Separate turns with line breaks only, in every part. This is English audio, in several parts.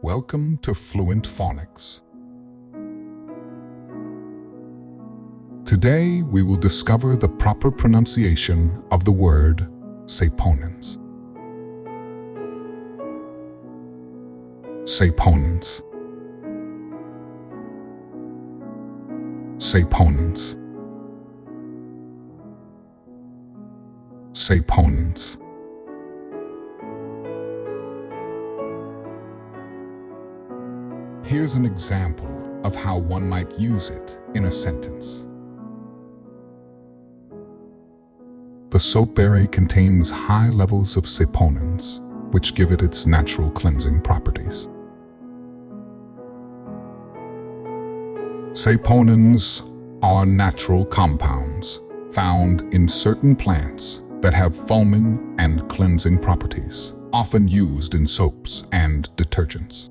Welcome to Fluent Phonics. Today we will discover the proper pronunciation of the word saponins. Saponins. Saponins. Saponins. Here's an example of how one might use it in a sentence. The soap berry contains high levels of saponins, which give it its natural cleansing properties. Saponins are natural compounds found in certain plants that have foaming and cleansing properties, often used in soaps and detergents.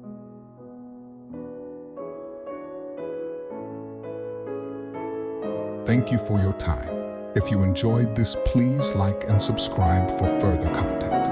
Thank you for your time. If you enjoyed this, please like and subscribe for further content.